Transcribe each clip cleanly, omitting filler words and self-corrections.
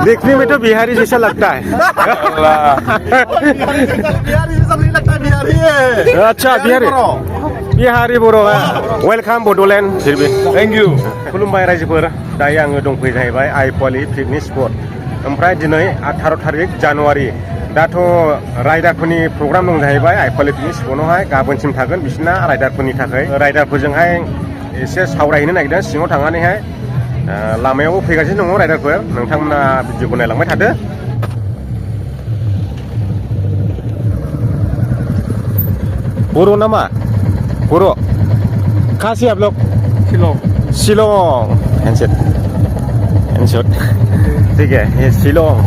देखने में तो बिहारी जैसा लगता है बिहारी जैसा नहीं लगता बिहारी है अच्छा बिहारी बिहारी बर' वेलकाम बड'लेण्ड फिरबि थैंक यू खुलुमबाय रायजोफोर दायो आङो दंफैयो जाहैबाय आइपवालि पिकनिक स्पट ओमफ्राय दिनै 18 थारिख जानुवारि दाथ' राइडारफोरनि प्रग्राम दं जाहैबाय आइपवालि पिकनिक स्पटआवहाय गाबोनसिम थागोन बिसिना राइडारफोरनि थाखाय राइडारफोरजोंहाय एसे सावरायहैनो नागिरदों सिङाव थांनानैहाय लामायावबो फैगासिनो दङ राइडारफोर नोंथांमोना भिडिअखौ नायलांबाय थादो बर' नामा बर' कहाँ से आप लोग शिलोंग शिलोंग हैंडसेट ठीक है ये शिलोंग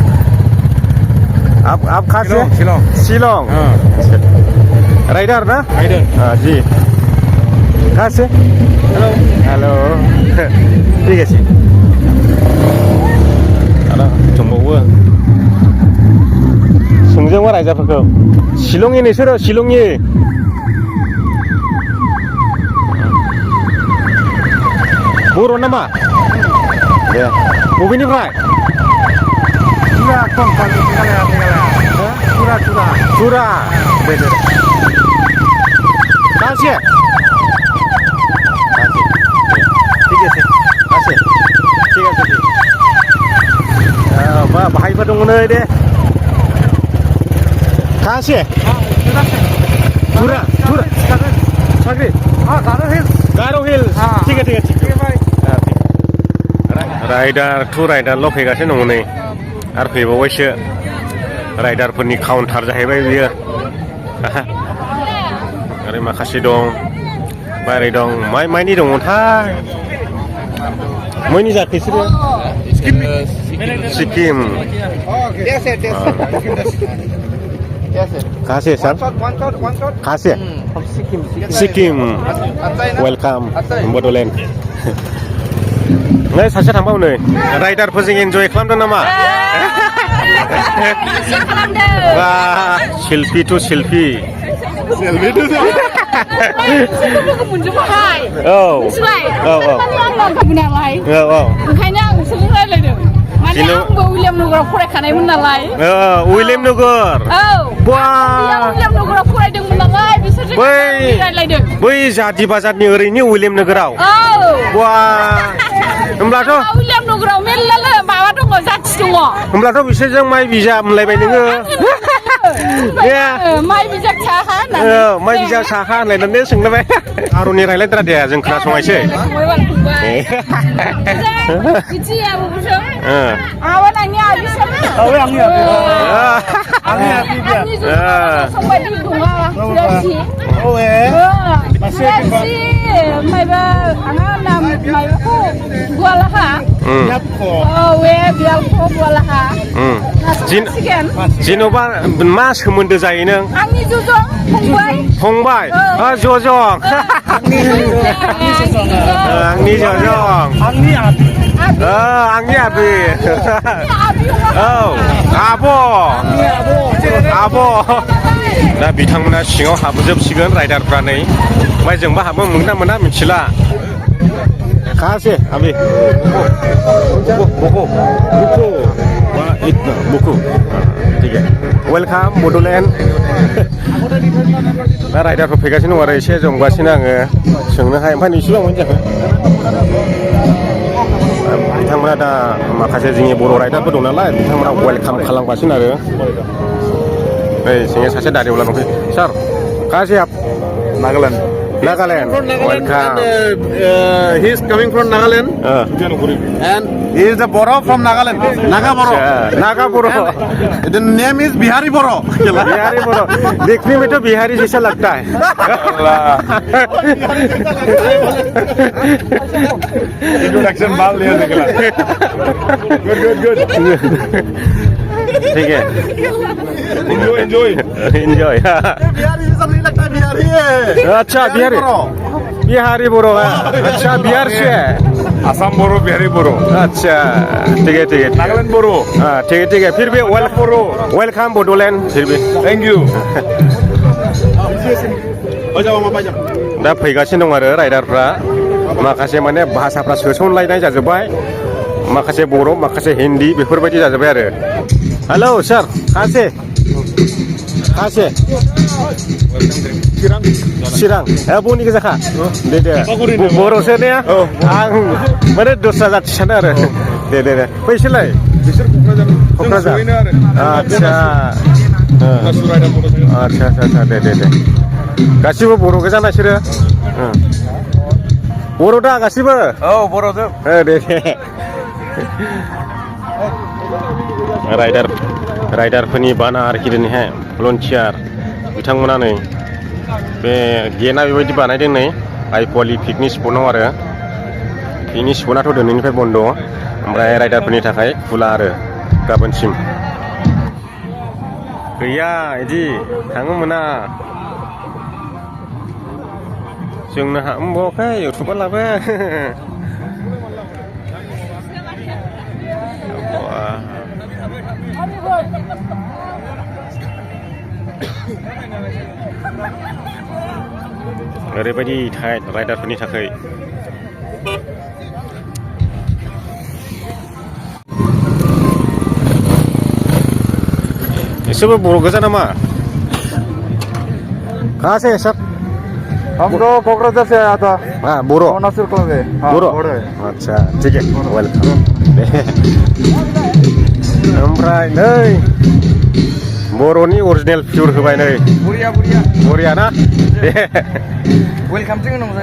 आप कहाँ से शिलोंग शिलोंग राइडर ना राइडर हाँ जी कहाँ से हेलो हेलो ठीक है आरो दंबावो सोंजोबो राइजाफोरखौ शिलंनि नोंसोरो शिलंनि बर' नामा दे बबेनिफ्राय पूरा कौन पूरा चुरा दे कहाँ से ठीक है ठीक है बाहायबो दङ नै दे कहाँ से चुरा सागरी हाँ गारो हिल्स ठीक है राइडार टु राइडारल' फैगासिनो दङ नै आरो फैबावबायसो राइडारफोरनि काउन्टार जाहैबाय बियो आरो माखासे दं बारै दं माइनि दङथाय मैनि जाखो बिसोरो सिक्किम कहाँ से सर कहाँ से सिक्किम वेलकाम बड'लेण्ड नै सासे थांबाव नै राइडारफोरजों एन्जय खालामदों नामा सेल्फि टु सेल्फि उइलियाम नगराव फरायखानायमोन नालाय उइलियाम नगर उइलियाम नगराव फरायदोंमोन नालाय बिसोरजों रायलायदों बै जाति बाजारनि ओरैनो उइलियाम नगराव होमब्लाथ' उइलियाम नगराव मेरला माबा दङ जाथि दङ होमब्लाथ' बिसोरजों माइ बिजाब मोनलायबाय नोङो माइ बिजाब साहा माइ बिजाब साहा होनलायनानै सोंलायबाय आर'नि रायलायद्रा दे जों खोनासंनायसै जेन'बा मा सोमोन्दो जायो नों आंनि ज'जों फंबाय ज'जों आंनि ज'जों आंनि आबि औ आब' दा बिथांमोना सिङाव हाबजोबसिगोन राइडारफ्रा नै ओमफ्राय जोंबा हाबनो मोनगोन ना मोना मिथिला कहाँ से अभी बुकु ठीक है वेलकाम बड'लेण्ड दा राइडारफोर फैगासिनो दं आरो एसे जमगासिनो आङो सोंनोहाय ओमफ्राय नोंसोरबो मोनजाखो बिथांमोना दा माखासे जोंनि बर' राइडारफोर दं नालाय बिथांमोना वेलकाम खालामगासिनो आरो नै सिङाव सासे दारिवाला दंफैयो सार कहाँ से आप Nagaland Nagaland. Welcome. He is coming from Nagaland and he is the Boro from Nagaland. Naga Boro. Naga Boro. The name is Bihari Boro. Bihari बोरो देखने में तो बिहारी जैसा लगता है इंट्रोडक्शन बाल लिया निकला गुड ठीक है एंजॉय बिहारी जैसा नहीं लगता बिहारी है अच्छा बिहारी बोरो है अच्छा बिहार से है असम बोरो बिहारी बोरो अच्छा ठीक है नागालैंड बोरो हाँ ठीक है फिर भी वेलकम बड'लेण्ड फिर भी थैंक यू दा फैगासिनो दं आरो राइडारफ्रा माखासे माने भाषाफ्रा सोसनलायनाय जाजोब्बाय माखासे बर' माखासे हिन्दी बेफोरबायदि जाजोब्बाय आरो हेलौ सार खासे चिरां बनि गोजाखा दे बर'सो ने आं माने दस्रा जाथि सानो आरो दे बैसोरलाय बिसोर क'क्राझार आदसा आदसा दे गासिबो बर' गोजा बिसोरो बर' दा गासिबो औ बर'जों दे राइडारफोरनि बानार गिदिरनिहाय भलन्टियार बिथांमोना नै बे गेटआ बेबायदि बानायदों नै आइफवालि पिकनिक स्पटआव आरो पिकनिक स्पटआथ' दिनैनिफ्राय बन्द' ओमफ्राय राइडारफोरनि थाखाय खुला आरो गाबोनसिम गैया बिदि थांनो मोना जोंनो हामबावाखै इउटुबार लाबो ओरैबायदि टाइट राइडारफोरनि थाखाय एसेबो बर' गोजा नामा कहाँ से सब हम तो कोकराझार से आया था बर' अरुणाचल प्रदेश बर' आदसा ठीक वेलकाम ओमफ्राय नै बर'नि अरिजिनेल पियर होबाय नै बरिया ना दे वेलकाम जों नंगौ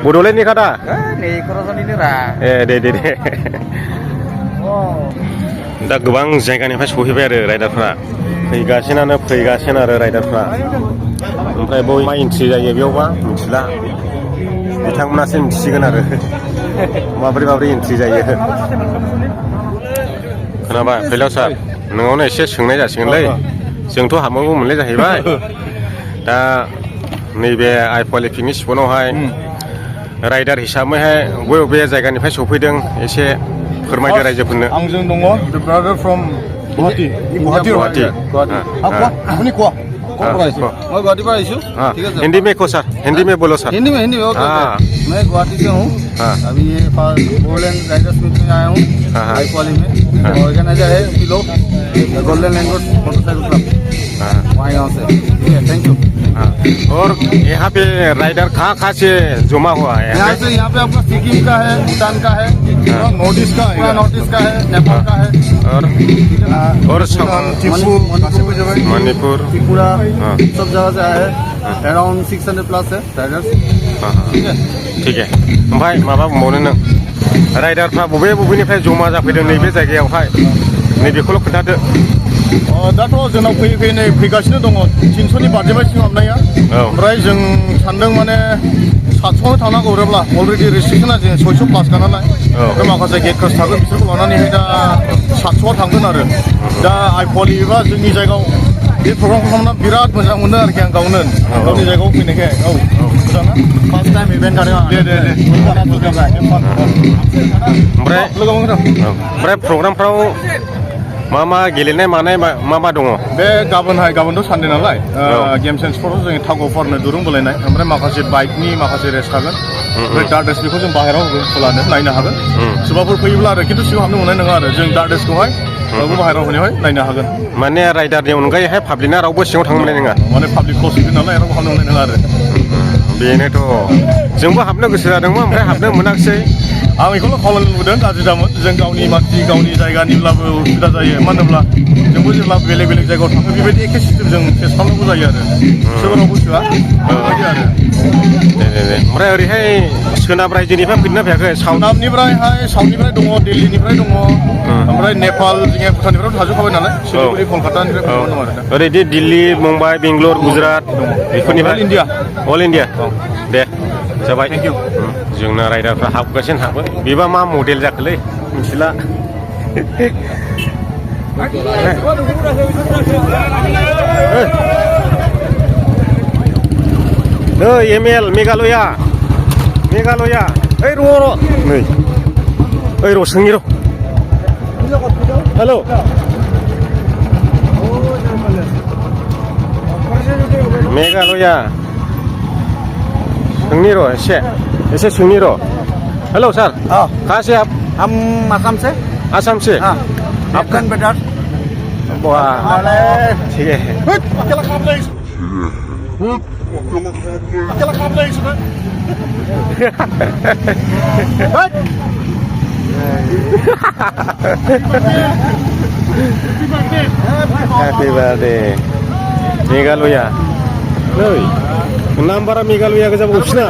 बड'लेण्डनिखा दा नै क'क्राझारनिनो रा दे दा गोबां जायगानिफ्राय सहैबाय आरो राइडारफ्रा फैगासिनो आरो राइडारफ्रा ओमफ्राय बय मा एन्ट्रि जायो बेयावबा मिथिला बिथांमोनासो मिथिसिगोन आरो माबोरै एन्ट्रि जायो खोनाबाय फैलाव सार नोंनावनो एसे सोंनाय जासिगोनलै जोंथ' हाबनांगौ मोनलाय जाहैबाय दा नैबे आइफवालि पिकनिक स्पटआवहाय राइडार हिसाबैहाय बबे जायगानिफ्राय सफैदों एसे फोरमायदो रायजोफोरनो आंजों दङ the brother from गुवाहाटी আপুনি কোৱা कौन पढ़ाइছো मैं गुवाहाटी पढ़ाइছো ठीक है हिंदी में को सर हिंदी में बोलो सर हिंदी में ओके मैं गुवाहाटी से हूँ अभी ये गोल्डन राइडर्स मीट में आया हूँ आइफवाली में ऑर्गेनाइजर है kilo golden language motorcycle club वहाँ यहाँ से ठीक है थैंक यू और यहाँ पे राइडर कहाँ से जमा हुआ है यहाँ पे आपका सिक्किम का है भूटान का है नॉर्थ ईस्ट का है नेपाल का है और मणिपुर त्रिपुरा सब जगह से आया है अराउंड 600 प्लस है राइडर्स ठीक है ओमफ्राय माबा बुंबावनो नों राइडारफ्रा बबेनिफ्राय जमा जाफैदों नैबे जायगायावहाय नैबेखौल' खोन्थादो दाथ' जोंनाव फैगासिनो दङ 300नि बारजोबबाय सिगां हाबनाया ओमफ्राय जों सानदों माने 700 थांनांगौ अब्ला अलरेडि रेस्ट्रिक्सना जों 600 प्लासखा नालाय माखासे गेट क्रास थागोन बिसोरखौ लानानैहाय दा 700 थांगोन आरो दा आइफवालि एबा जोंनि जायगायाव बे प्रग्रामखौ खालामना बिराद मोजां मोनो आरोखि आं गावनि जायगायाव फैनायखाय मोजांना फार्स्ट टाइम इभेन्ट जादों ओमफ्राय प्रग्रामफ्राव मा गेलेनाय मानाय मा दङ बे गाबोनथ' सानदे नालाय गेम्स एन्ड स्पर्टआव जों टाग अफ वारनो दुरुं बोलायनाय ओमफ्राय माखासे बाइकनि माखासे रेस थागोन ओमफ्राय डार्ट रेस बेखौ जों बाहेराव होगोन नायनो हागोन सोरबाफोर फैयोब्ला आरो खिन्थु सिगां हाबनो मोननाय नङा आरो जों डार्ट रेसखौहाय बाहेराव होनायावहाय नायनो हागोन माने राइडारनि अनगायैहाय पाब्लिकना रावबो सिङाव थांनो मोननाय नङा माने पाब्लिक क्लस नालाय रावबो हाबनो मोननाय नङा आरो बेनोथ' जोंबो हाबनो गोसो जादोंमोन ओमफ्राय हाबनो मोनाखिसै आं बेखौल' खावलायनो लुबैदों गाज्रि दामोन जों गावनि मानसि गावनि जायगानिब्लाबो उसुबिदा जायो मानो होनोब्ला जोंबो जेब्ला बेलेग जायगायाव थाङो बेबायदि एखे सिस्टेमजों फेस खालामनांगौ जायो आरो सोरबा रावबो सोआ बेबायदि आरो ओमफ्राय ओरैहाय सोनाब रायजोनिफ्राय फैदोंना फैयाखै साउथनिफ्राय दङ दिल्लीनिफ्राय दङ ओमफ्राय नेपाल जोंहा भुटाननिफ्राय थाजोबखाबाय नालाय सिलिगुरि कलकातानिफ्राय दङ आरो ओरैदि दिल्ली मुम्बाइ बेंगलर गुजरात बेफोरनिफ्राय अल इण्डिया दे जाबाय थेंक इउ जोंना राइडारफ्रा हाबगासिनो हाबो बेबा मा मडेल जाखोलै मिथिला नै ML मेघालया ओइ र' नै ओइ र' सोंनि र' हेल' मेघालया सोंनि र' एसे सोंनि र' हेलो सर कहाँ से आप हम असम से आसाम से हाँ अफगान बेटर वाह ठीक है अकेला काम नहीं Happy birthday Megaluya Noi Nambara Megaluya ke jab usna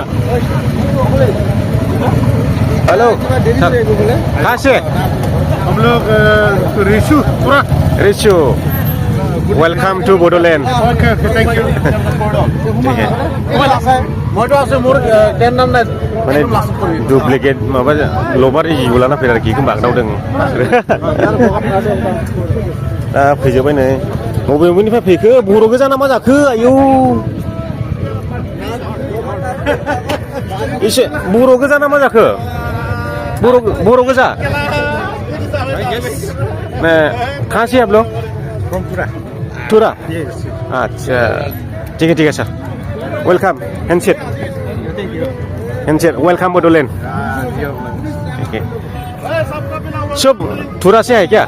Halo कहाँ से हम लोग रिशु पूरा Rishu welcome to Bodoland okay thank you ठीक है मोटो से मोर टेन नाम ना माने डुप्लिकेट माबा लबार इजिबोला ना फेरारखि खोमा आगदावदों दा फैजोबबाय नै बबेनिफ्राय फैखो बर' गोजा ना मा जाखो आयौ एसे बर' गोजा ना मा जाखो बर' गोजा मैं कहाँ से आप लोग टूरा अच्छा ठीक है sir welcome handshake welcome Bodoland ठीक है सब टूरा से है क्या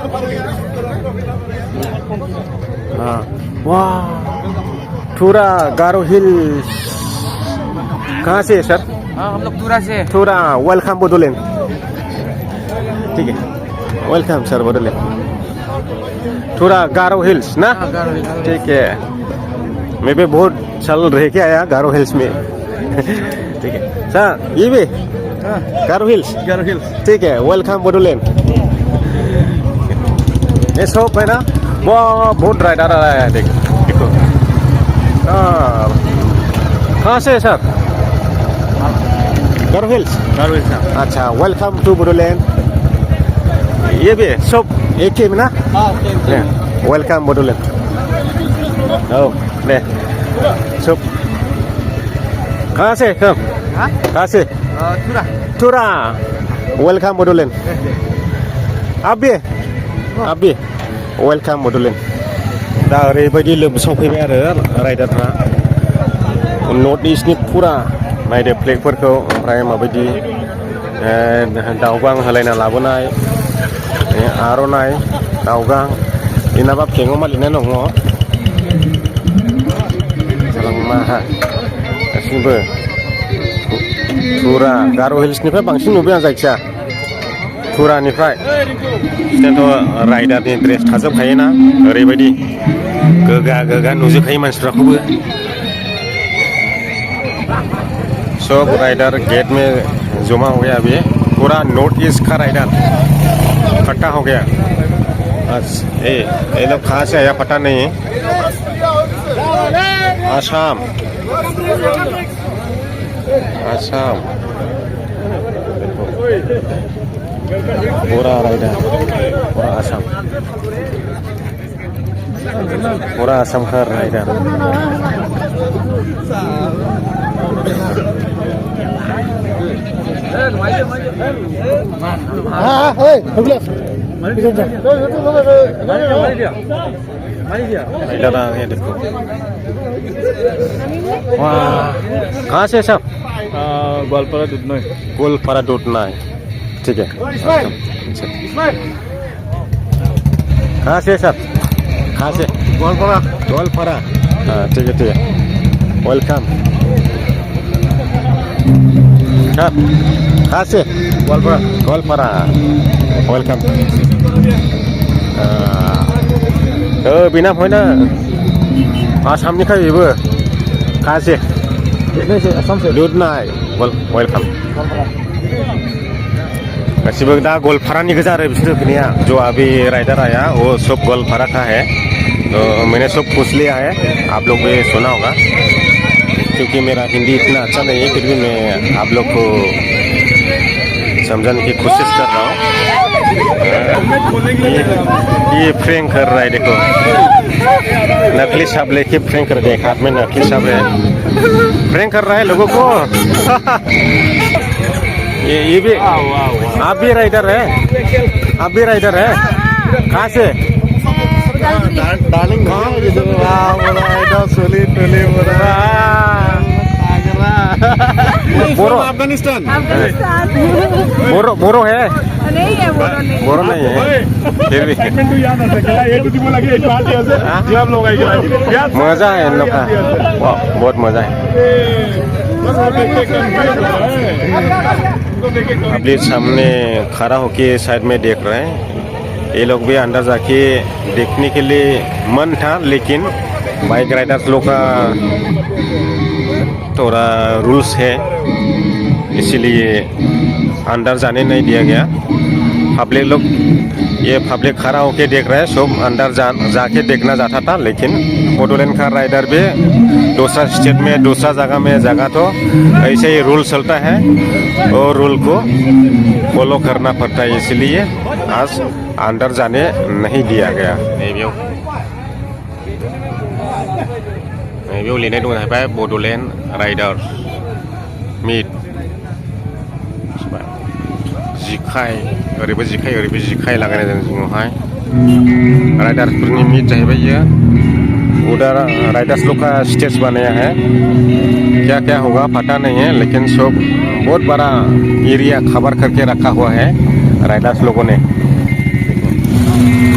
हाँ वाह टूरा गारो हिल्स कहाँ से है सर हम लोग टूरा से टूरा वेलकम बोडोलैंड ठीक है वेलकम सर बोडोलैंड टूरा गारो हिल्स ना ठीक है मैं भी बहुत साल रह के आया गारो हिल्स में ठीक है सर ये भी गारो हिल्स ठीक है वेलकम बोडोलैंड ये शॉप है ना वो बहुत राइडर आ रहा है देखो कहाँ से है सर गारो हिल्स अच्छा वेलकम टू बोडोलैंड ये भी शॉप एक ही में ना वेलकम बोडोलैंड ओ ले शॉप कहाँ से कहाँ से टूरा वेलकम बोडोलैंड आप भी वेलकम बोडोलैंड दा ओरैबायदि लोमसावफैबाय आरो राइडारफ्रा नर्थ इस्टनि फुरा नायदो फ्लेगफोरखौ ओमफ्राय माबायदि दावगां होलायना लाबोनाय आर'नाइ दावगां इनाबा फ्लेगाव मा लिरनाय दङ माहा गासिबो टुरा गार' हिल्सनिफ्राय बांसिन नुबाय आं जायखिया टुरानिफ्राय बिसोरथ' राइडारनि ड्रेस थाजोबखायोना ओरैबायदि गोगा नुजोबखायो मानसिफ्राखौबो सब राइडर गेट में जमा हो गया अभी पूरा नॉर्थ ईस्ट का राइडर इकट्ठा हो गया अच्छा ये लोग कहाँ से आया पता नहीं आसाम पूरा राइडर पूरा आसाम का राइडर राइडर आ गए देखो वाह कहाँ से सब गोलपारा दुधनई ठीक है कहाँ से सब कहाँ से गोलपारा हाँ ठीक है वेलकम सर कहाँ से गोलपारा वेलकम बिना फैना आसामनिखाय बेबो कहाँ से दुधनई वेलकम गासिबो दा गोलपारानि गोजा आरो बिसोर फैनाया जो अभी राइडर आया वो सब गोलपारा का है तो मैंने सब पूछ लिया है आप लोग भी सुना होगा क्योंकि मेरा हिंदी इतना अच्छा नहीं है फिर भी मैं आप लोग को समझाने की कोशिश कर रहा हूँ ये प्रैंक कर रहा है देखो नकली साहब लेके प्रैंक कर दिया हाथ में नकली साहब है प्रैंक कर रहा है लोगों को ये भी आप भी राइडर है कहाँ से डार्लिंग बोरो अफगानिस्तान बोरो है नहीं है वो नहीं बोरो नहीं है फिर भी मजा है इन लोग का वाह, बहुत मजा है अभी सामने खड़ा होके साइड में देख रहे हैं ये लोग भी अंदर जाके देखने के लिए मन था लेकिन बाइक राइडर्स लोग का थोड़ा रूल्स है इसीलिए अंदर जाने नहीं दिया गया पब्लिक लोग ये पब्लिक खड़ा होके देख रहे हैं सब अंदर जाके देखना चाहता था लेकिन बोडोलैंड का राइडर भी दूसरा स्टेट में दूसरा जगह तो ऐसे ही रूल चलता है और रूल को फॉलो करना पड़ता है इसलिए आज अंदर जाने नहीं दिया गया बेयाव लिरनाय दं जाहैबाय बड'लेण्ड राइडार्स मिट जिखाय ओरैबो जिखाय लागायनाय दं जिङावहाय राइडार्सफोरनि मिट जाहैबाय इयो उधर राइडर्स लोग का स्टेज बनाया है क्या क्या होगा पता नहीं है लेकिन सब बहुत बड़ा एरिया कवर करके रखा हुआ है राइडर्स लोगों ने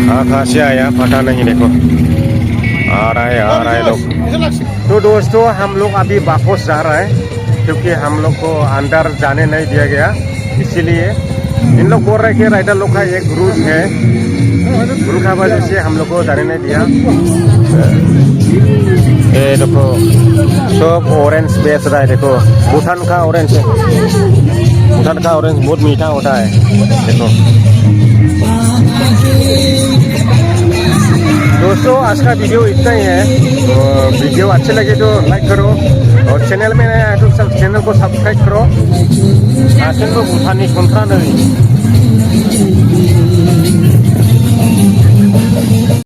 कहाँ से आया पता नहीं देखो आ रहा है लोग तो दोस्तों हम लोग अभी वापस जा रहे हैं क्योंकि हम लोग को अंदर जाने नहीं दिया गया इसीलिए इन लोग बोल रहे हैं कि राइडर लोग का एक रूल है रूल का वजह से हम लोग को जाने नहीं दिया ये देखो सब ऑरेंज बेच रहा है देखो भूटान का ऑरेंज है भूटान का ऑरेंज बहुत मीठा होता है देखो दोस्तों आज का वीडियो इतना ही है तो वीडियो अच्छे लगे तो लाइक करो और चैनल में नया है तो चैनल को सब्सक्राइब करो भूटानी संतरा नहीं